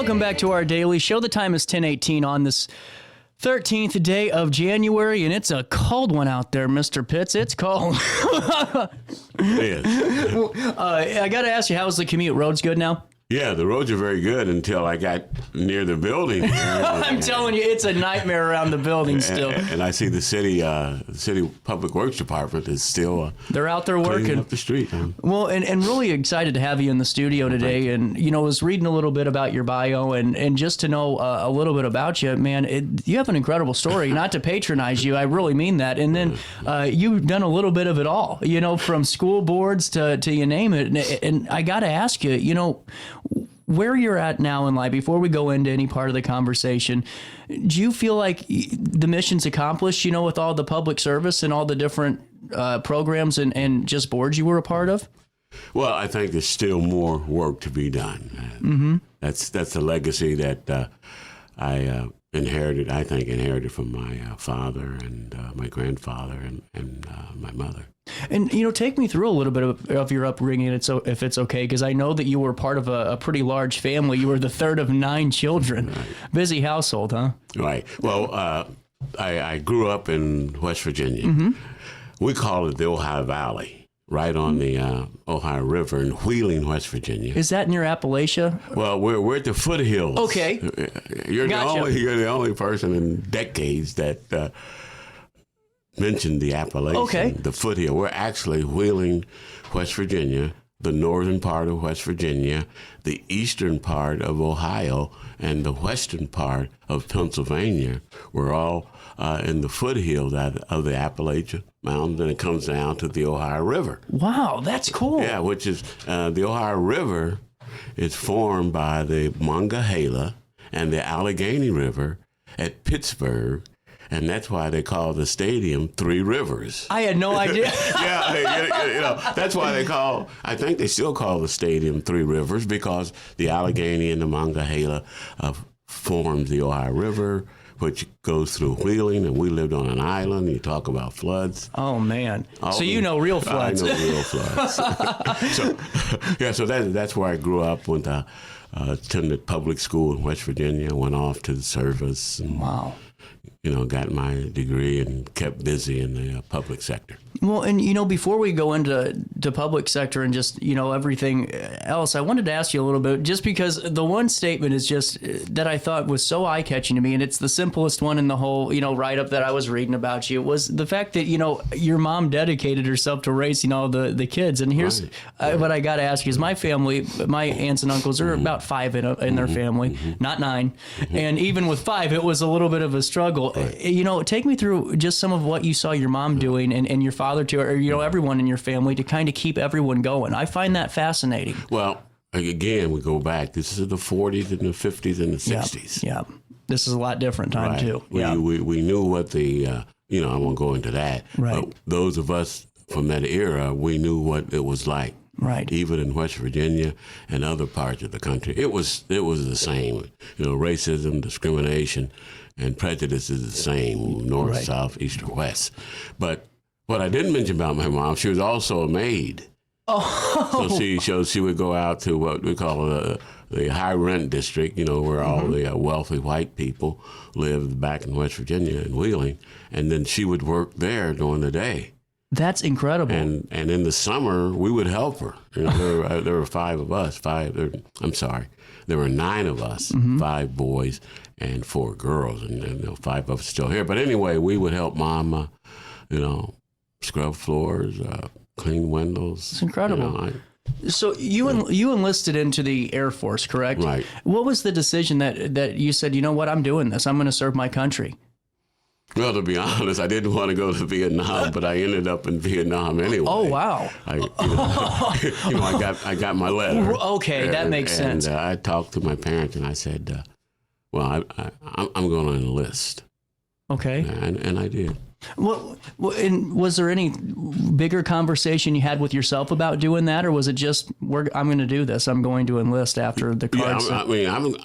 Welcome back to our daily show. The time is 10:18 on this 13th day of January, and it's a cold one out there, Mr. Pitts. It's cold. It is. Well, I got to ask you, how's the commute? Roads good now? Yeah, the roads are very good until I got near the building. I'm telling you, it's a nightmare around the building still. And I see the city Public Works Department is still they're out there cleaning working up the street. Well, and really excited to have you in the studio today. And, you know, I was reading a little bit about your bio and just to know a little bit about you, man, you have an incredible story. Not to patronize you, I really mean that. And then you've done a little bit of it all, you know, from school boards to you name it. And I got to ask you, you know, where you're at now in life, before we go into any part of the conversation, do you feel like the mission's accomplished, you know, with all the public service and all the different programs and just boards you were a part of? Well, I think there's still more work to be done. Mm-hmm. That's a legacy that I inherited from my father and my grandfather and my mother. And, you know, take me through a little bit of your upbringing, if it's okay, because I know that you were part of a pretty large family. You were the third of 9 children. Right. Busy household, huh? Right. Well, I grew up in West Virginia. Mm-hmm. We call it the Ohio Valley, right on the Ohio River in Wheeling, West Virginia. Is that near Appalachia? Well, we're at the foothills. Okay. You're the only person in decades that mentioned the Appalachian, okay, the foothill. We're actually Wheeling, West Virginia, the northern part of West Virginia, the eastern part of Ohio, and the western part of Pennsylvania. We're all in the foothills of the Appalachian Mountains, and it comes down to the Ohio River. Wow, that's cool. Yeah, which is the Ohio River is formed by the Monongahela and the Allegheny River at Pittsburgh. And that's why they call the stadium Three Rivers. I had no idea. Yeah, you know, that's why I think they still call the stadium Three Rivers, because the Allegheny and the Monongahela forms the Ohio River, which goes through Wheeling, and we lived on an island. You talk about floods. Oh, man. So you know real floods. I know real floods. So that's where I grew up. Went to attended public school in West Virginia, went off to the service. And, wow. You know, got my degree and kept busy in the public sector. Well, and, you know, before we go into public sector and just, you know, everything else, I wanted to ask you a little bit, just because the one statement is just that I thought was so eye-catching to me, and it's the simplest one in the whole, you know, write-up that I was reading about you, was the fact that, you know, your mom dedicated herself to raising all the kids. And here's what I got to ask you is, my family, my aunts and uncles are about 5 in their family, not 9. And even with 5, it was a little bit of a struggle. Right. You know, take me through just some of what you saw your mom doing and your father too, or, you know, everyone in your family, to kind of keep everyone going. I find that fascinating. Well, again, we go back. This is the 40s and the 50s and the 60s. Yeah. This is a lot different time too. We knew what the, you know, I won't go into that. Right. But those of us from that era, we knew what it was like. Right. Even in West Virginia and other parts of the country, it was the same. You know, racism, discrimination, and prejudice is the same, north, south, east, or west. But what I didn't mention about my mom, she was also a maid. Oh. So she would go out to what we call the high rent district, you know, where all the wealthy white people lived back in West Virginia and Wheeling, and then she would work there during the day. That's incredible. And in the summer, we would help her. You know, there were 5 of us. There were 9 of us, 5 boys and 4 girls, and you know, 5 of us still here. But anyway, we would help Mama, you know, scrub floors, clean windows. It's incredible. You know, so you enlisted into the Air Force, correct? Right. What was the decision that you said, you know what, I'm doing this. I'm going to serve my country? Well, to be honest, I didn't want to go to Vietnam, but I ended up in Vietnam anyway. Oh, wow. I got my letter. Okay, that makes sense. And I talked to my parents, and I said, well, I'm going to enlist. Okay. And I did. Well, and was there any bigger conversation you had with yourself about doing that, or was it just, I'm going to do this, I'm going to enlist after the cards? Yeah,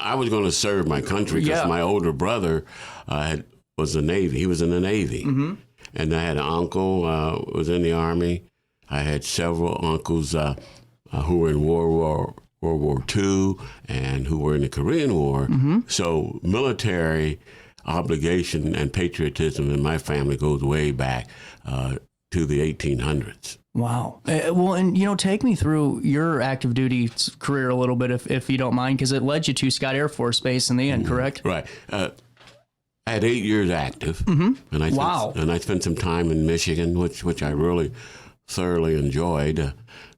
I was going to serve my country because my older brother was the Navy. He was in the Navy. Mm-hmm. And I had an uncle was in the Army. I had several uncles who were in World World War II and who were in the Korean War. So military obligation and patriotism in my family goes way back to the 1800s. Wow. Well, and, take me through your active duty career a little bit, if you don't mind, because it led you to Scott Air Force Base in the end, correct? Right. I had 8 years active, and I spent some time in Michigan, which I really thoroughly enjoyed.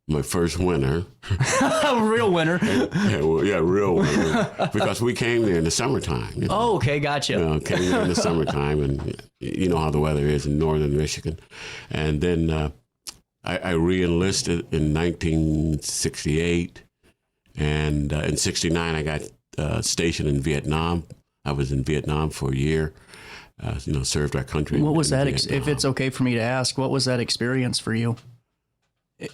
My first winter. Real winter. Real winter. Because we came there in the summertime. Oh, okay, gotcha. Came there in the summertime, and you know how the weather is in northern Michigan. And then I re-enlisted in 1968, and in 69 I got stationed in Vietnam. I was in Vietnam for a year. Served our country. What was that? If it's okay for me to ask, what was that experience for you?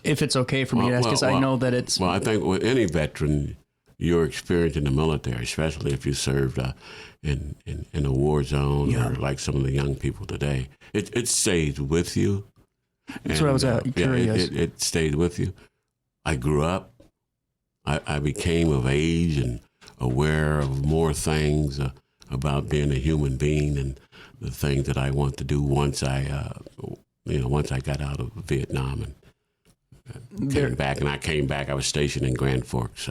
If it's okay for me to ask, because I know that it's... Well, I think with any veteran, your experience in the military, especially if you served in a war zone or like some of the young people today, it stays with you. That's what I was curious. It stayed with you. I grew up. I became of age and aware of more things about being a human being and the things that I want to do once I got out of Vietnam and came back. And I came back. I was stationed in Grand Forks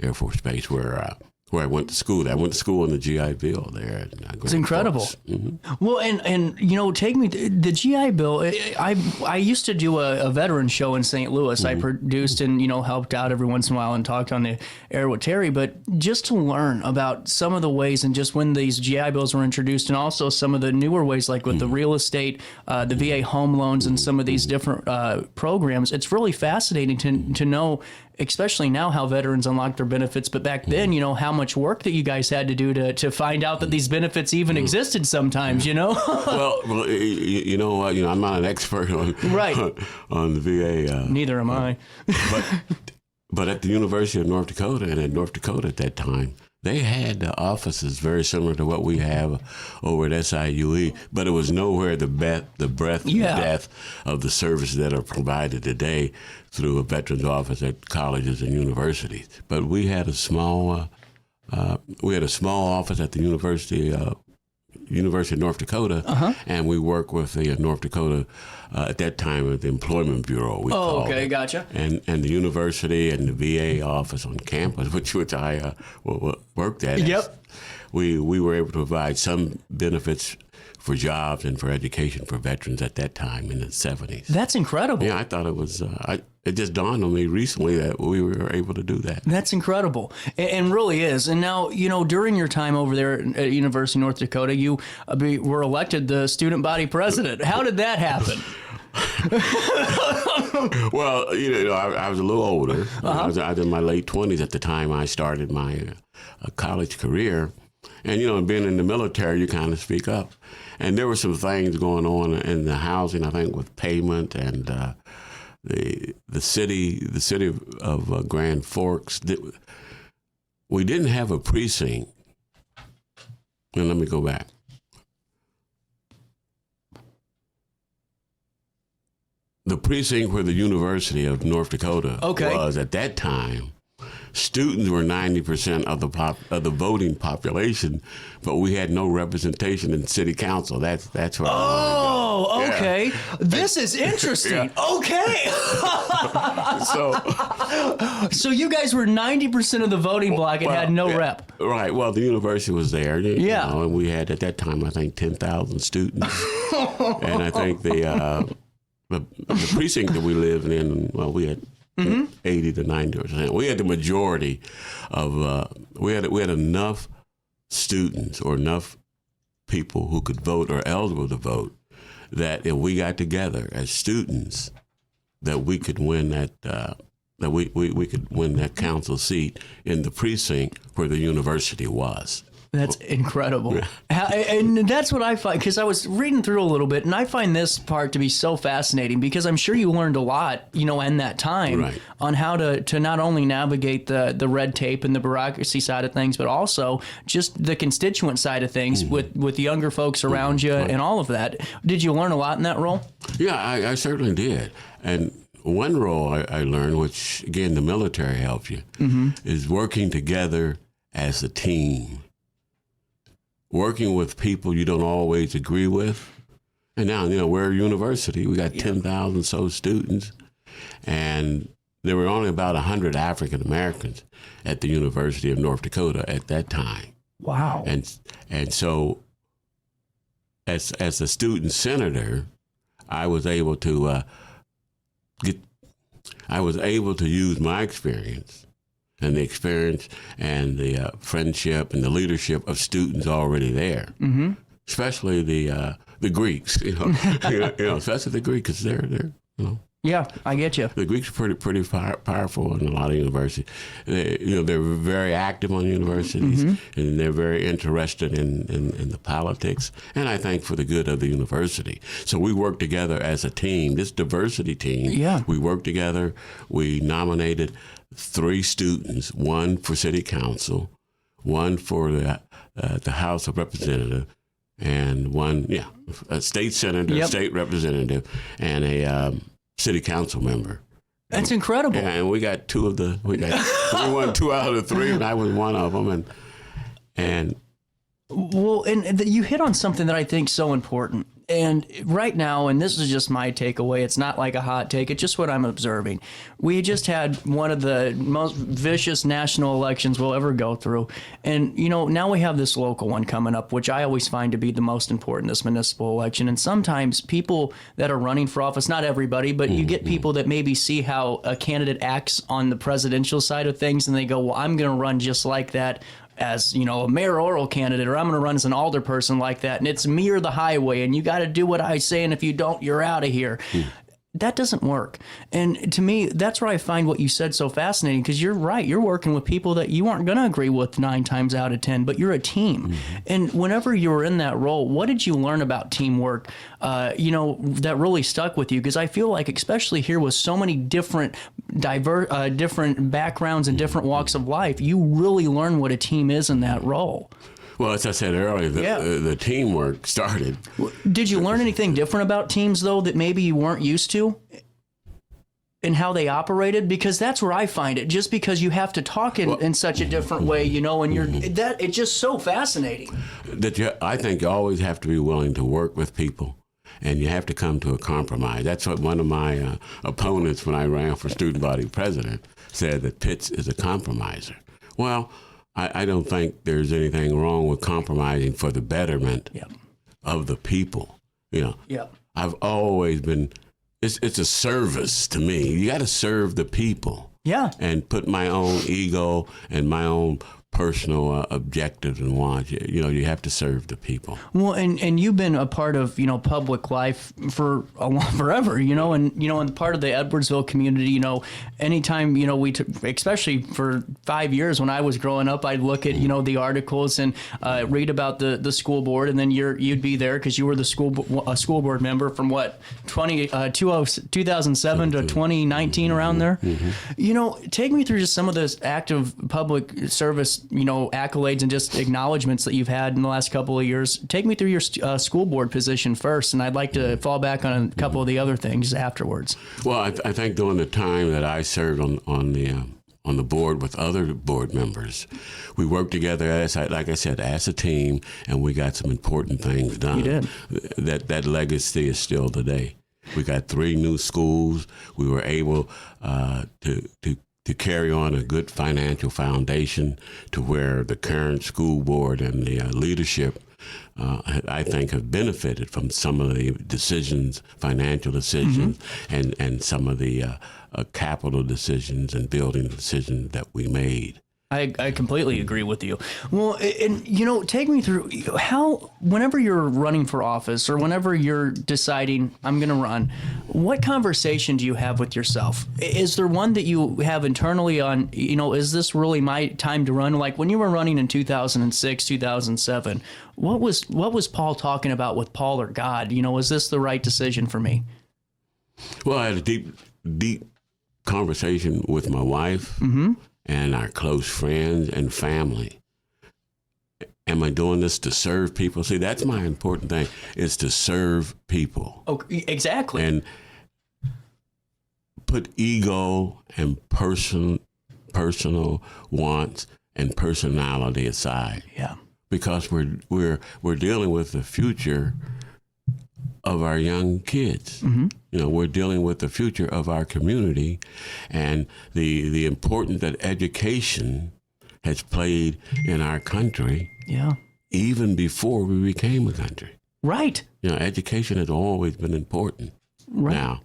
Air Force Base, where I went to school. I went to school in the GI Bill there. It's incredible. Well, and take me the GI Bill. I used to do a veteran show in St. Louis. I produced and helped out every once in a while and talked on the air with Terry. But just to learn about some of the ways and just when these GI Bills were introduced, and also some of the newer ways, like with the real estate, the VA home loans, and some of these different programs, it's really fascinating to know. Especially now how veterans unlock their benefits, but back then, how much work that you guys had to do to find out that these benefits even existed sometimes, Well, you know what? I'm not an expert on on the VA. Neither am I. But at the University of North Dakota, and at North Dakota at that time, they had offices very similar to what we have over at SIUE, but it was nowhere the breadth and depth of the services that are provided today through a veterans office at colleges and universities. But we had a small office at the University of North Dakota, and we worked with the North Dakota at that time the Employment Bureau. We called it. Gotcha. And the university and the VA office on campus, which I worked at. Yep. We were able to provide some benefits for jobs and for education for veterans at that time in the 70s. That's incredible. Yeah, I thought it was. It just dawned on me recently that we were able to do that. That's incredible, and really is. And now, during your time over there at University of North Dakota, you were elected the student body president. How did that happen? Well, I was a little older. I was in my late 20s at the time I started my college career. And, being in the military, you kind of speak up. And there were some things going on in the housing, I think, with payment and the city of Grand Forks. We didn't have a precinct. And let me go back. The precinct where the University of North Dakota was at that time, students were 90% of the voting population, but we had no representation in city council. That's what. Oh, okay. Yeah. This is interesting. Yeah. Okay. So you guys were 90% of the voting block and had no rep. Right. Well, the university was there. And we had at that time, I think, 10,000 students, and I think the precinct that we lived in, well, we had 80 to 90%. We had the majority of. We had enough students or enough people who could vote or eligible to vote that if we got together as students, that we could win that. That we could win that council seat in the precinct where the university was. That's incredible. And that's what I find, because I was reading through a little bit, and I find this part to be so fascinating, because I'm sure you learned a lot, in that time on how to not only navigate the red tape and the bureaucracy side of things, but also just the constituent side of things with younger folks around you and all of that. Did you learn a lot in that role? Yeah, I certainly did. And one role I learned, which again the military helps you, is working together as a team. Working with people you don't always agree with. And now, we're a university. We got 10,000 so students. And there were only about 100 African Americans at the University of North Dakota at that time. Wow. And so as a student senator, I was able to use my experience and the experience and the friendship and the leadership of students already there, especially the Greeks, especially the Greeks, because they're. Yeah, I get you. The Greeks are pretty powerful in a lot of universities. They're very active on universities, and they're very interested in the politics, and I think for the good of the university. So we work together as a team, this diversity team. Yeah. We worked together. We nominated 3 students, one for city council, one for the House of Representatives, and one, a state senator, state representative, and a city council member. That's incredible. Yeah, and we won 2 out of the 3, and I was one of them. And you hit on something that I think is so important. And right now, and this is just my takeaway, it's not like a hot take, it's just what I'm observing. We just had one of the most vicious national elections we'll ever go through. And, now we have this local one coming up, which I always find to be the most important, this municipal election. And sometimes people that are running for office, not everybody, but you get people that maybe see how a candidate acts on the presidential side of things, and they go, well, I'm going to run just like that as, a mayoral candidate, or I'm going to run as an alderperson like that, and it's me or the highway, and you got to do what I say, and if you don't, you're out of here. That doesn't work. And to me, that's where I find what you said so fascinating, because you're right. You're working with people that you aren't going to agree with 9 times out of 10, but you're a team. And whenever you were in that role, what did you learn about teamwork, that really stuck with you? Because I feel like, especially here with so many different different backgrounds and different walks of life, you really learn what a team is in that role. Well, as I said earlier, the teamwork started. Did you learn anything different about teams, though, that maybe you weren't used to in how they operated? Because that's where I find it. Just because you have to talk in such a different way, and it's just so fascinating. I think you always have to be willing to work with people, and you have to come to a compromise. That's what one of my opponents, when I ran for student body president, said, that Pitts is a compromiser. Well, I don't think there's anything wrong with compromising for the betterment of the people. I've always been, it's a service to me. You got to serve the people. Yeah. And put my own ego and my own personal objectives and wants. You have to serve the people. Well, and you've been a part of public life for forever. And part of the Edwardsville community. Anytime we especially for 5 years when I was growing up, I'd look at the articles and read about the school board, and then you'd be there because you were the school board member from 2007 to 2019 around there. Take me through just some of those active public service accolades and just acknowledgments that you've had in the last couple of years. Take me through your school board position first, and I'd like to fall back on a couple of the other things afterwards. Well, I think during the time that I served on the board with other board members, we worked together like I said, as a team, and we got some important things done. You did. That legacy is still today. We got 3 new schools. We were able to carry on a good financial foundation to where the current school board and the leadership, I think, have benefited from some of the decisions, financial decisions, and some of the capital decisions and building decisions that we made. I completely agree with you. Well, and take me through how, whenever you're running for office or whenever you're deciding I'm going to run, what conversation do you have with yourself? Is there one that you have internally on, is this really my time to run? Like when you were running in 2006, 2007, what was Paul talking about with Paul or God? Is this the right decision for me? Well, I had a deep conversation with my wife. And our close friends and family. Am I doing this to serve people? See, that's my important thing, is to serve people. Oh, exactly. And put ego and personal wants and personality aside. Yeah. Because we're dealing with the future of our young kids. Mm-hmm. We're dealing with the future of our community, and the importance that education has played in our country. Yeah. Even before we became a country. Right. Education has always been important. Right. Now,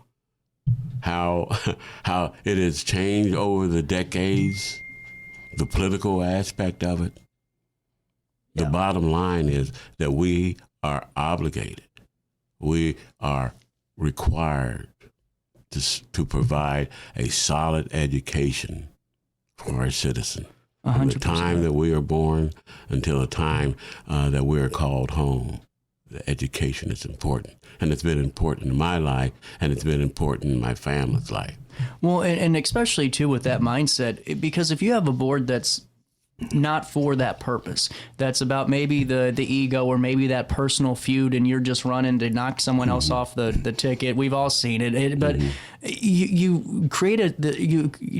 how it has changed over the decades, the political aspect of it. The bottom line is that we are obligated, we are required to provide a solid education for our citizens. From the time that we are born until the time that we are called home. The education is important. And it's been important in my life, and it's been important in my family's life. Well, and especially, too, with that mindset, because if you have a board that's not for that purpose, that's about maybe the ego or maybe that personal feud, and you're just running to knock someone else off the ticket. We've all seen it. But you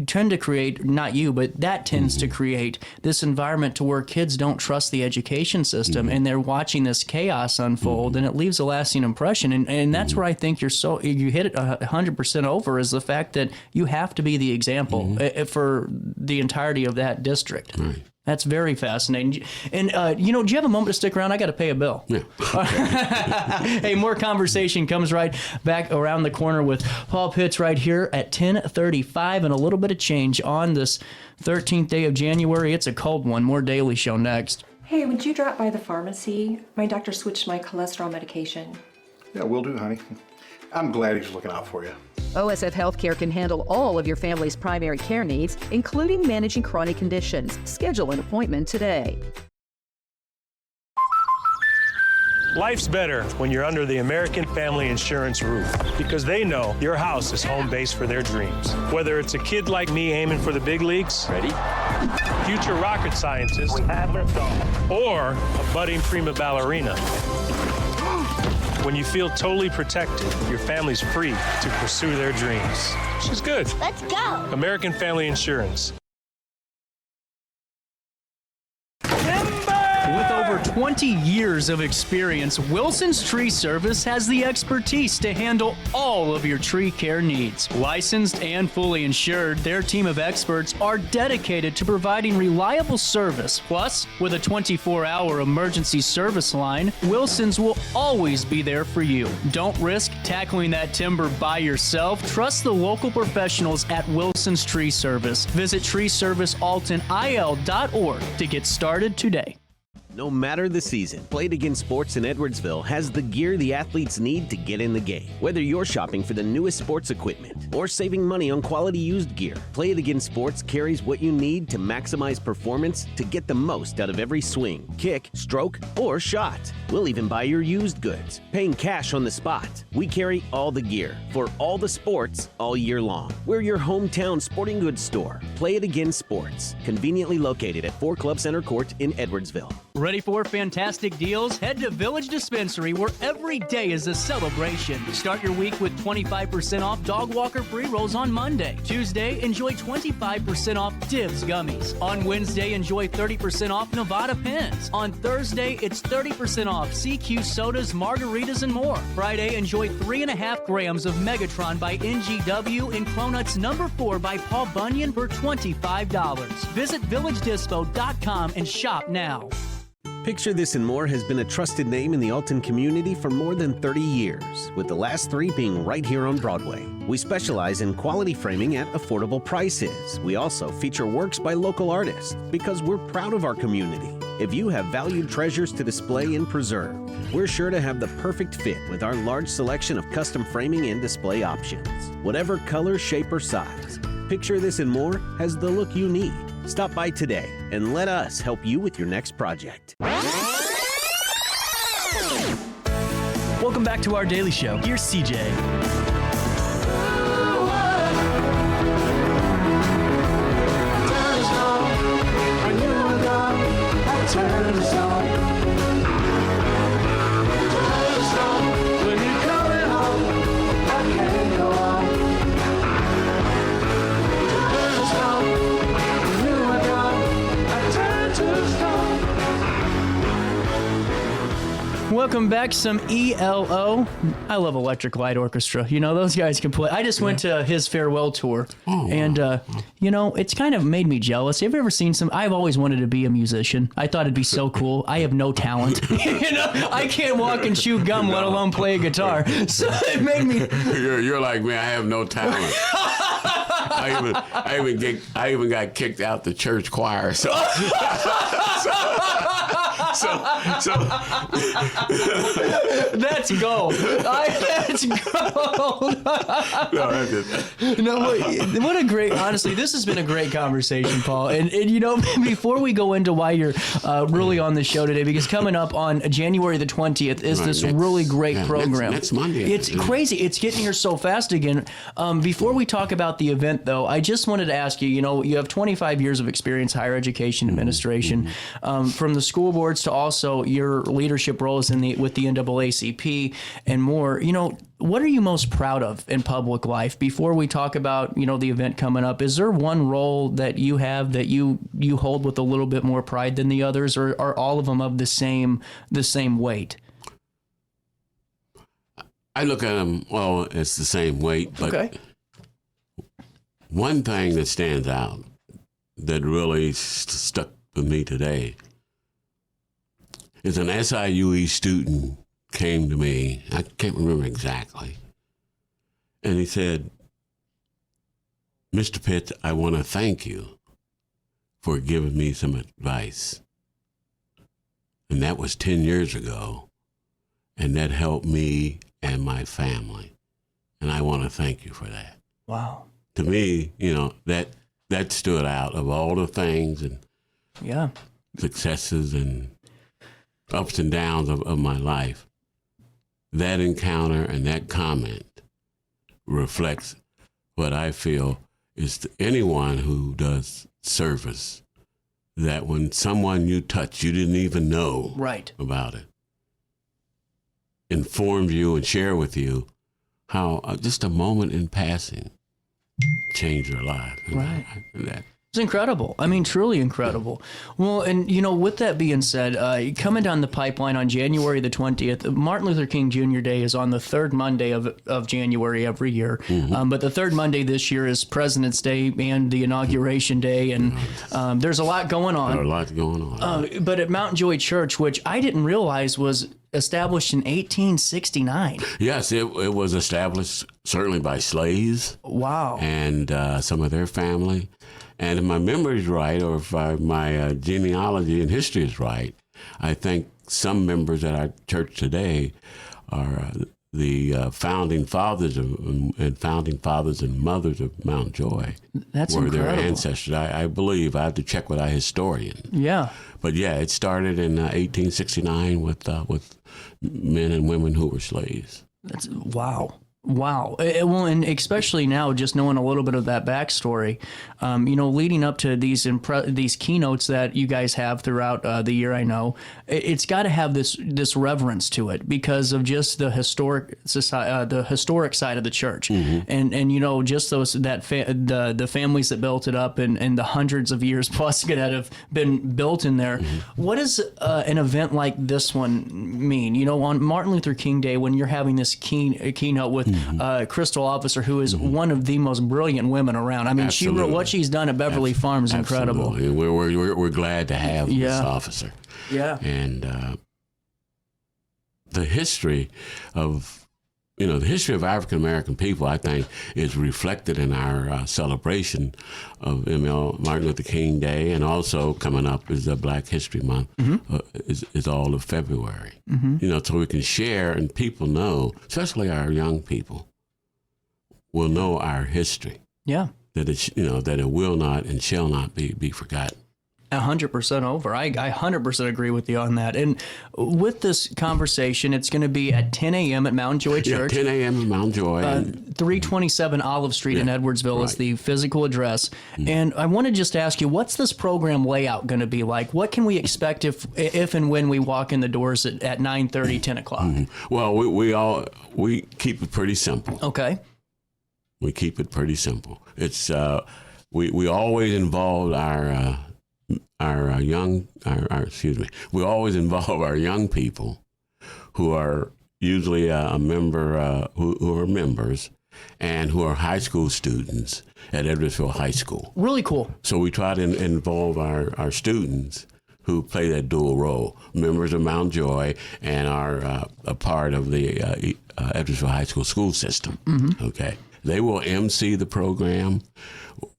tend to create, not you, but that tends to create this environment to where kids don't trust the education system, and they're watching this chaos unfold, and it leaves a lasting impression. And that's where I think you hit it 100% over, is the fact that you have to be the example for the entirety of that district. Right. That's very fascinating. And, do you have a moment to stick around? I got to pay a bill. Yeah. Hey, more conversation comes right back around the corner with Paul Pitts right here at 10:35, and a little bit of change on this 13th day of January. It's a cold one. More Daily Show next. Hey, would you drop by the pharmacy? My doctor switched my cholesterol medication. Yeah, will do, honey. I'm glad he's looking out for you. OSF Healthcare can handle all of your family's primary care needs, including managing chronic conditions. Schedule an appointment today. Life's better when you're under the American Family Insurance roof, because they know your house is home base for their dreams. Whether it's a kid like me aiming for the big leagues, ready, future rocket scientist, or a budding prima ballerina. When you feel totally protected, your family's free to pursue their dreams. She's good. Let's go. American Family Insurance. With over 20 years of experience, Wilson's Tree Service has the expertise to handle all of your tree care needs. Licensed and fully insured, their team of experts are dedicated to providing reliable service. Plus, with a 24-hour emergency service line, Wilson's will always be there for you. Don't risk tackling that timber by yourself. Trust the local professionals at Wilson's Tree Service. Visit treeservicealtonil.org to get started today. No matter the season, Play It Again Sports in Edwardsville has the gear the athletes need to get in the game. Whether you're shopping for the newest sports equipment or saving money on quality used gear, Play It Again Sports carries what you need to maximize performance to get the most out of every swing, kick, stroke, or shot. We'll even buy your used goods, paying cash on the spot. We carry all the gear for all the sports all year long. We're your hometown sporting goods store. Play It Again Sports, conveniently located at 4 Club Center Court in Edwardsville. Ready for fantastic deals? Head to Village Dispensary, where every day is a celebration. Start your week with 25% off Dog Walker pre-rolls on Monday. Tuesday, enjoy 25% off Dibs gummies. On Wednesday, enjoy 30% off Nevada pens. On Thursday, it's 30% off CQ sodas, margaritas, and more. Friday, enjoy 3.5 grams of Megatron by NGW and Cronuts number 4 by Paul Bunyan for $25. Visit VillageDispo.com and shop now. Picture This and More has been a trusted name in the Alton community for more than 30 years, with the last 3 being right here on Broadway. We specialize in quality framing at affordable prices. We also feature works by local artists because we're proud of our community. If you have valued treasures to display and preserve, we're sure to have the perfect fit with our large selection of custom framing and display options. Whatever color, shape, or size, Picture This and More has the look you need. Stop by today and let us help you with your next project. Welcome back to our Daily Show. Here's CJ. Welcome back. Some ELO. I love Electric Light Orchestra. You know, those guys can play. I just went to his farewell tour, and, you know, it's kind of made me jealous. Have you ever seen some? I've always wanted to be a musician. I thought it'd be so cool. I have no talent. You know, I can't walk and chew gum, let alone play a guitar. So it made me. You're like me. I have no talent. I even got kicked out the church choir. So that's gold. That's gold. No, what a great. Honestly, this has been a great conversation, Paul. And you know, before we go into why you're really on the show today, because coming up on January the 20th is this really great program. Next Monday. It's crazy. It's getting here so fast again. Before we talk about the event, though, I just wanted to ask you. You know, you have 25 years of experience, higher education administration, from the school boards to also your leadership roles with the NAACP and more. You know, what are you most proud of in public life? Before we talk about, you know, the event coming up, is there one role that you have that you hold with a little bit more pride than the others, or are all of them of the same weight? I look at them, well, it's the same weight, but okay. One thing that stands out that really stuck with me today is an SIUE student came to me. I can't remember exactly. And he said, "Mr. Pitts, I want to thank you for giving me some advice." And that was 10 years ago. And that helped me and my family. And I want to thank you for that. Wow. To me, you know, that stood out of all the things and successes and ups and downs of my life. That encounter and that comment reflects what I feel is to anyone who does service, that when someone you touch, you didn't even know about it, informs you and share with you how just a moment in passing changed your life. Right. It's incredible. I mean, truly incredible. Well, and, you know, with that being said, coming down the pipeline on January the 20th, Martin Luther King Jr. Day is on the third Monday of January every year. But the third Monday this year is President's Day and the Inauguration Day. And there's a lot going on. There's a lot going on. But at Mount Joy Church, which I didn't realize was established in 1869. Yes, it was established certainly by slaves. Wow. And some of their family. And if my memory is right, or if my genealogy and history is right, I think some members at our church today are the founding fathers and mothers of Mount Joy. That's were incredible. Their ancestors. I believe. I have to check with our historian. Yeah. But yeah, it started in 1869 with men and women who were slaves. That's wow. Wow. Well, and especially now, just knowing a little bit of that backstory, you know, leading up to these keynotes that you guys have throughout the year, I know, it's got to have this reverence to it because of just the historic side of the church, and you know, just the families that built it up and the hundreds of years plus that have been built in there. What does an event like this one mean? You know, on Martin Luther King Day, when you're having this keynote with Crystal Officer, who is one of the most brilliant women around. I mean, what she's done at Beverly Farm is incredible. Absolutely. We're glad to have this officer. Yeah. And the history of African American people, I think, is reflected in our celebration of Martin Luther King Day, and also coming up is Black History Month, is all of February. You know, so we can share and people know, especially our young people, will know our history. Yeah, that it will not and shall not be forgotten. 100% over. I 100% agree with you on that. And with this conversation, it's going to be at 10 a.m. at Mount Joy Church. 10 a.m. at Mount Joy. 327 Olive Street in Edwardsville is the physical address. And I want to just ask you, what's this program layout going to be like? What can we expect if and when we walk in the doors at 9:30, 10 o'clock? Well, we keep it pretty simple. Okay. We keep it pretty simple. It's we always involve we always involve our young people who are usually a member, who are members, and who are high school students at Edwardsville High School. Really cool. So we try to involve our students who play that dual role, members of Mount Joy and are a part of the Edwardsville High School school system. Okay. They will MC the program.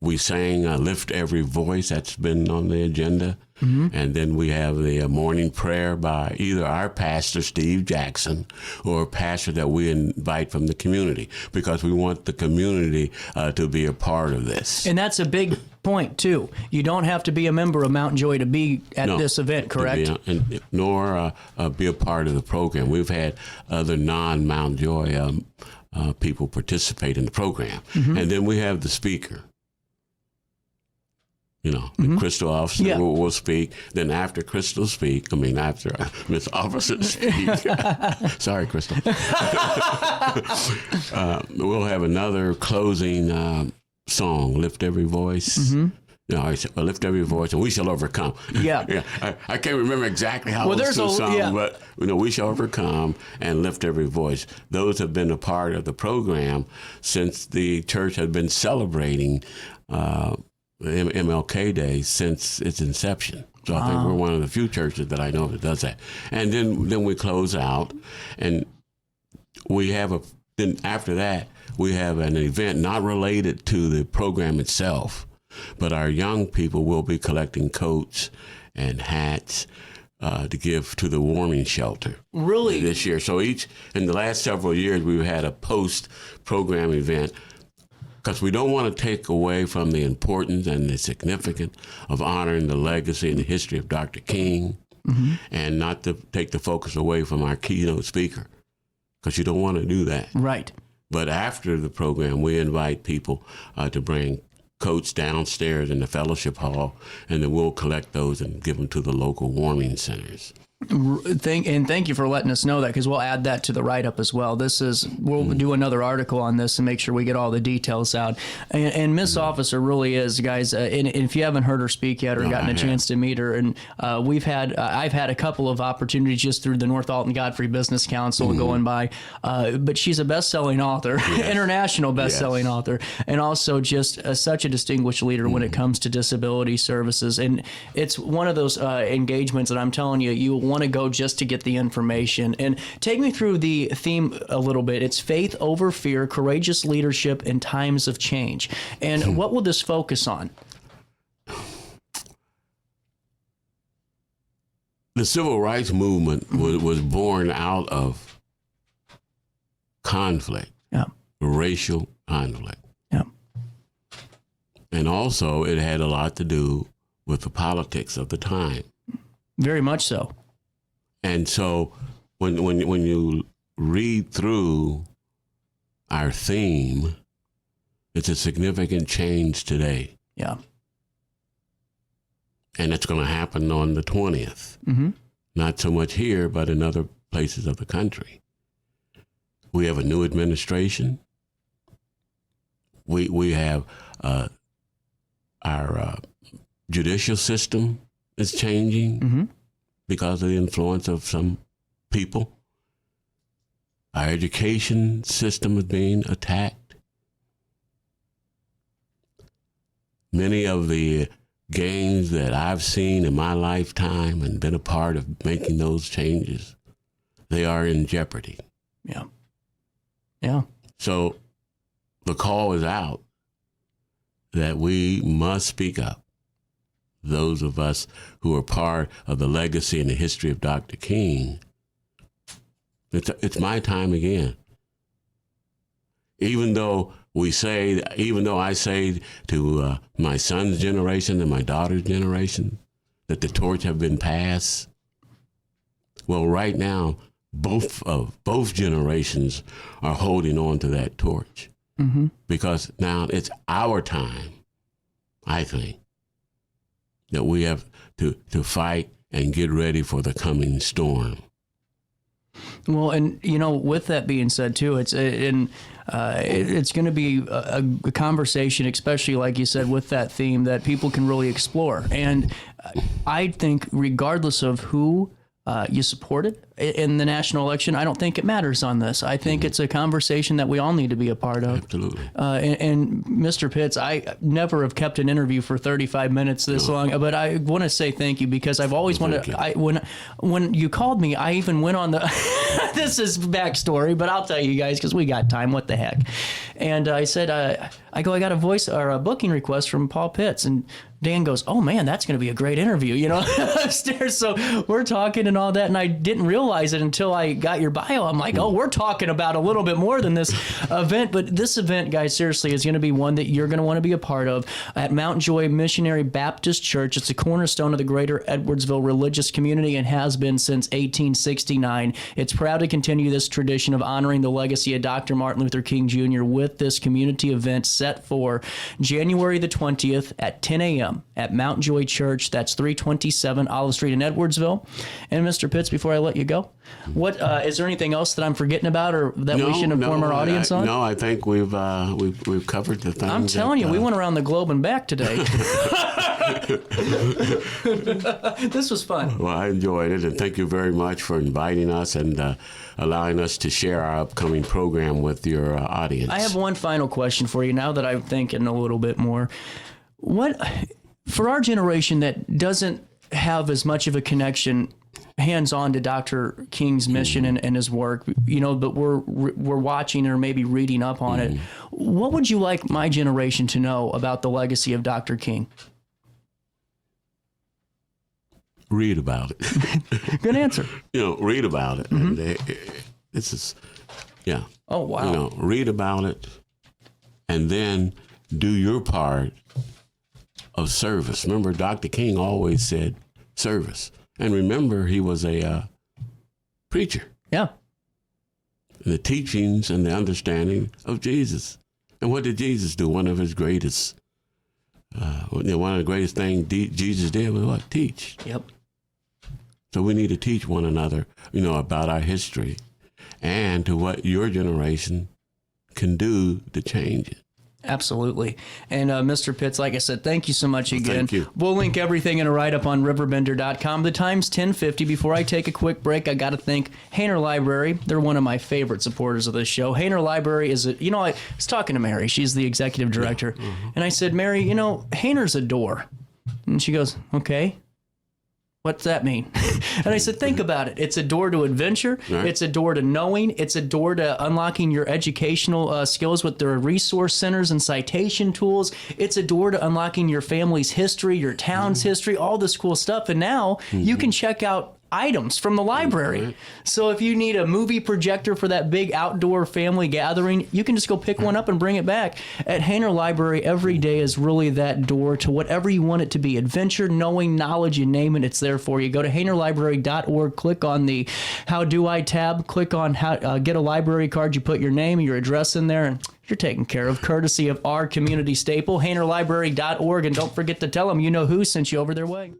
We sang Lift Every Voice. That's been on the agenda. And then we have the morning prayer by either our pastor, Steve Jackson, or a pastor that we invite from the community, because we want the community to be a part of this. And that's a big point, too. You don't have to be a member of Mountain Joy to be at this event, correct? Nor be a part of the program. We've had other non-Mount Joy people participate in the program. And then we have the speaker. The Crystal officer will speak. Then after Crystal speak, after Miss Officer speak, sorry, Crystal, we'll have another closing song, Lift Every Voice. I said, Lift Every Voice and We Shall Overcome. Yeah. I can't remember exactly how those two songs, but We Shall Overcome and Lift Every Voice. Those have been a part of the program since the church has been celebrating MLK Day since its inception. So I think we're one of the few churches that I know that does that. And then we close out, and we have then after that, we have an event not related to the program itself, but our young people will be collecting coats and hats to give to the warming shelter. Really? This year. So in the last several years, we've had a post-program event, because we don't want to take away from the importance and the significance of honoring the legacy and the history of Dr. King, and not to take the focus away from our keynote speaker, because you don't want to do that. Right. But after the program, we invite people to bring coats downstairs in the fellowship hall, and then we'll collect those and give them to the local warming centers. Thank you for letting us know that, because we'll add that to the write-up as well. We'll do another article on this and make sure we get all the details out. And Miss Officer really is, guys. And if you haven't heard her speak yet or gotten a chance to meet her, and I've had a couple of opportunities just through the North Alton Godfrey Business Council going by. But she's a best-selling author, international best-selling author, and also just such a distinguished leader when it comes to disability services. And it's one of those engagements that I'm telling you, you want to go just to get the information. And take me through the theme a little bit. It's faith over fear, courageous leadership in times of change. And what will this focus on? The civil rights movement was born out of conflict, racial conflict. And also it had a lot to do with the politics of the time. Very much so. And so when you read through our theme, it's a significant change today. Yeah. And it's going to happen on the 20th. Not so much here, but in other places of the country. We have a new administration. We have our judicial system is changing because of the influence of some people. Our education system is being attacked. Many of the gains that I've seen in my lifetime and been a part of making those changes, they are in jeopardy. Yeah. So the call is out that we must speak up. Those of us who are part of the legacy and the history of Dr. King, it's my time again. Even though I say to my son's generation and my daughter's generation that the torch have been passed, well, right now, both generations are holding on to that torch. Because now it's our time, I think, that we have to fight and get ready for the coming storm. Well, and with that being said too, it's going to be a conversation, especially like you said, with that theme that people can really explore. And I think regardless of who you supported, in the national election, I don't think it matters on this. I think it's a conversation that we all need to be a part of. Absolutely. And Mr. Pitts, I never have kept an interview for 35 minutes this long, but I want to say thank you because I've always wanted. When you called me, I even went on the. This is backstory, but I'll tell you guys because we got time. What the heck? And I said, I got a voice or a booking request from Paul Pitts, and Dan goes, "Oh man, that's going to be a great interview," upstairs. So we're talking and all that, and I didn't realize it until I got your bio. I'm like, oh, we're talking about a little bit more than this event, but this event, guys, seriously, is going to be one that you're going to want to be a part of at Mount Joy Missionary Baptist Church. It's a cornerstone of the greater Edwardsville religious community and has been since 1869. It's proud to continue this tradition of honoring the legacy of Dr. Martin Luther King Jr. with this community event set for January the 20th at 10 a.m. at Mount Joy Church. That's 327 Olive Street in Edwardsville. And Mr. Pitts, before I let you go, what is there anything else that I'm forgetting about or that we should inform our audience on? No, I think we've covered the things. I'm telling you, we went around the globe and back today. This was fun. Well, I enjoyed it, and thank you very much for inviting us and allowing us to share our upcoming program with your audience. I have one final question for you now that I'm thinking a little bit more. What, for our generation that doesn't have as much of a connection hands-on to Dr. King's mission and his work, but we're watching or maybe reading up on it, what would you like my generation to know about the legacy of Dr. King? Read about it. Good answer. Read about it. This is, yeah. Oh, wow. Read about it and then do your part of service. Remember, Dr. King always said service. And remember, he was a preacher. Yeah. And the teachings and the understanding of Jesus. And what did Jesus do? One of the greatest things Jesus did was what? Teach. Yep. So we need to teach one another, about our history and to what your generation can do to change it. Absolutely. And Mr. Pitts, like I said, thank you so much again. Thank you. We'll link everything in a write-up on RiverBender.com. The time's 10:50. Before I take a quick break, I got to thank Hainer Library. They're one of my favorite supporters of this show. Hainer Library is I was talking to Mary. She's the executive director. Yeah. Mm-hmm. And I said, Mary, Hainer's a door. And she goes, okay. What's that mean? And I said, think about it. It's a door to adventure. Right. It's a door to knowing. It's a door to unlocking your educational skills with their resource centers and citation tools. It's a door to unlocking your family's history, your town's history, all this cool stuff. And now you can check out items from the library. Right. So if you need a movie projector for that big outdoor family gathering, you can just go pick one up and bring it back. At Hainer Library, every day is really that door to whatever you want it to be. Adventure, knowing, knowledge, you name it, it's there for you. Go to HainerLibrary.org, click on the How Do I tab, click on how get a library card, you put your name, your address in there, and you're taken care of, courtesy of our community staple, HainerLibrary.org. And don't forget to tell them you know who sent you over their way.